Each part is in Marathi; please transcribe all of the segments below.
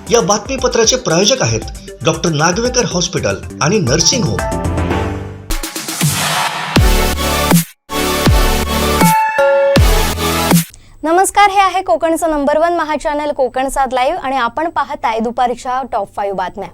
या बातमीपत्राचे प्रायोजक आहेत डॉक्टर नागवेकर हॉस्पिटल आणि नर्सिंग होम। नमस्कार, हे आहे कोकणचं नंबर 1 महा चॅनल कोकण सात लाईव्ह आणि आपण पाहताय दुपारच्या टॉप 5 बातम्या।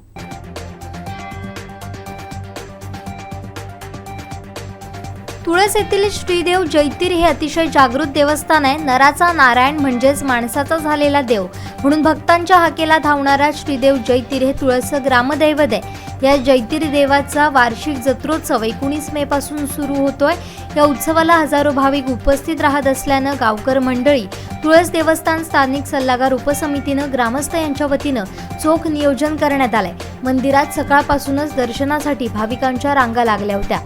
तुळस येथील श्रीदेव जैतीर हे अतिशय जागृत देवस्थान आहे। नराचा नारायण म्हणजेच माणसाचा झालेला देव म्हणून भक्तांच्या हाकेला धावणारा श्रीदेव जैतीर हे तुळसचं ग्रामदैवत आहे। या जैतीर देवाचा वार्षिक जत्रोत्सव 19 मे पासून सुरू होतोय। या उत्सवाला हजारो भाविक उपस्थित राहत असल्यानं गावकर मंडळी, तुळस देवस्थान स्थानिक सल्लागार उपसमितीनं, ग्रामस्थ यांच्या वतीनं चोख नियोजन करण्यात आलंय। मंदिरात सकाळपासूनच दर्शनासाठी भाविकांच्या रांगा लागल्या होत्या।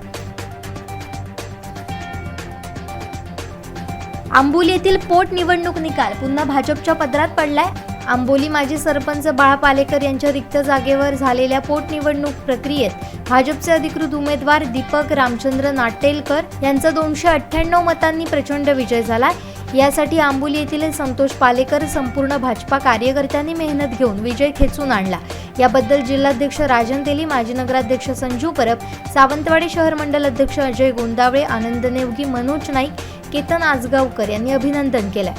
आंबोली येथील पोटनिवडणूक निकाल पुन्हा भाजपच्या पदरात पडलाय। आंबोली माजी सरपंच बाळा पालेकर यांच्या रिक्त जागेवर झालेल्या पोटनिवडणूक प्रक्रियेत भाजपचे अधिकृत उमेदवार दीपक रामचंद्र नाटेलकर यांचा 298 मतांनी प्रचंड विजय झाला। यासाठी आंबोली येथील संतोष पालेकर संपूर्ण भाजपा कार्यकर्त्यांनी मेहनत घेऊन विजय खेचून आणला। याबद्दल जिल्हाध्यक्ष राजन तेली, माजी नगराध्यक्ष संजू परब, सावंतवाडी शहर मंडल अध्यक्ष अजय गोंदावळे, आनंद नेवगी, मनोज नाईक, केतन आजगावकर यांनी अभिनंदन केले।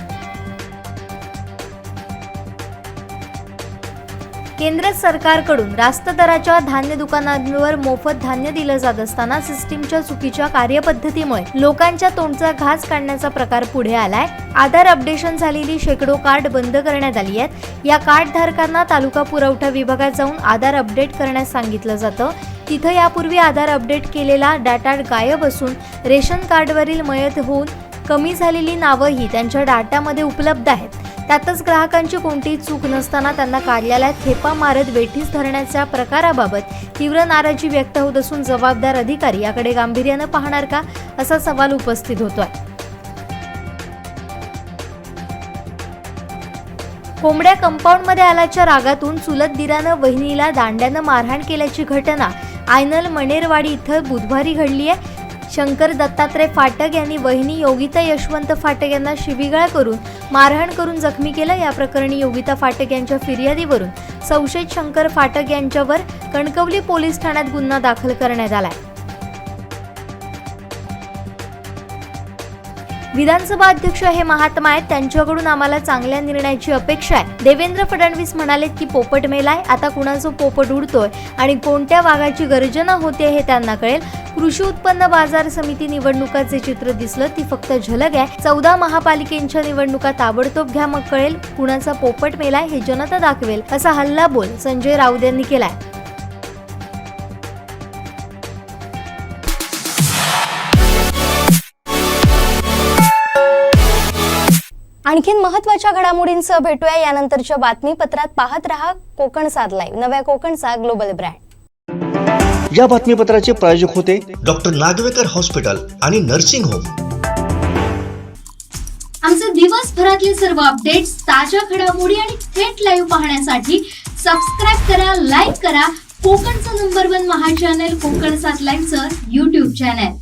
केंद्र सरकारकडून रास्त दराच्या धान्य दुकानांवर मोफत धान्य दिलं जात असताना सिस्टीमच्या चुकीच्या कार्यपद्धतीमुळे लोकांच्या तोंडचा घास काढण्याचा प्रकार पुढे आलाय। आधार अपडेशन झालेली शेकडो कार्ड बंद करण्यात आली आहेत। या कार्ड धारकांना तालुका पुरवठा विभागात जाऊन आधार अपडेट करण्यास सांगितलं जातं। तिथं यापूर्वी आधार अपडेट केलेला डाटा गायब असून रेशन कार्डवरील मयत होऊन कमी झालेली नावंही त्यांच्या डाटामध्ये उपलब्ध आहेत। त्यातच ग्राहकांची कोणतीही चूक नसताना त्यांना कार्यालयात खेपा मारत वेठीस धरण्याच्या प्रकाराबाबत तीव्र नाराजी व्यक्त होत असून जबाबदार अधिकारी याकडे गांभीर्यानं पाहणार का, असा सवाल उपस्थित होतोय। कोंबड्या कंपाऊंडमध्ये आल्याच्या रागातून चुलत दिरानं वहिनीला दांड्यानं मारहाण केल्याची घटना आयनल मणेरवाडी इथं बुधवारी घडली आहे। शंकर दत्तात्रय फाटक यांनी वहिनी योगिता यशवंत फाटक यांना शिवीगाळ करून मारहाण करून जखमी केलं। या प्रकरणी योगिता फाटक यांच्या फिर्यादीवरून संशयित शंकर फाटक यांच्यावर कणकवली पोलीस ठाण्यात गुन्हा दाखल करण्यात आलाय। विधानसभा अध्यक्ष हे महात्मा आहेत, त्यांच्याकडून आम्हाला चांगल्या निर्णयाची अपेक्षा आहे। देवेंद्र फडणवीस म्हणालेत की पोपट मेलाय, आता कुणाचं पोपट उडतोय आणि कोणत्या वाघाची गर्जना होते हे त्यांना कळेल। कृषी उत्पन्न बाजार समिती निवडणुकाचे चित्र दिसलं ती फक्त झलक आहे। 14 महापालिकेच्या निवडणुका ताबडतोब घ्या, मग कळेल कुणाचा पोपट मेलाय हे जनता दाखवेल, असा हल्लाबोल संजय राऊत यांनी केलाय। आणखीन महत्त्वाच्या घडामोडींसह भेटूया यानंतरच्या बातमीपत्रात। पाहत रहा कोकण सात लाईव्ह, नव्या कोकणचा ग्लोबल ब्रँड। या बातमीपत्राचे प्रायोजक होते डॉक्टर नागवेकर हॉस्पिटल आणि नर्सिंग होम। आमचे दिवसभरातले सर्व अपडेट्स, ताज्या घडामोडी आणि थेट लाईव्ह पाहण्यासाठी सबस्क्राइब करा, लाईक करा कोकणचं नंबर 1 महा चॅनल कोकण सात लाईव्हचं YouTube चॅनल।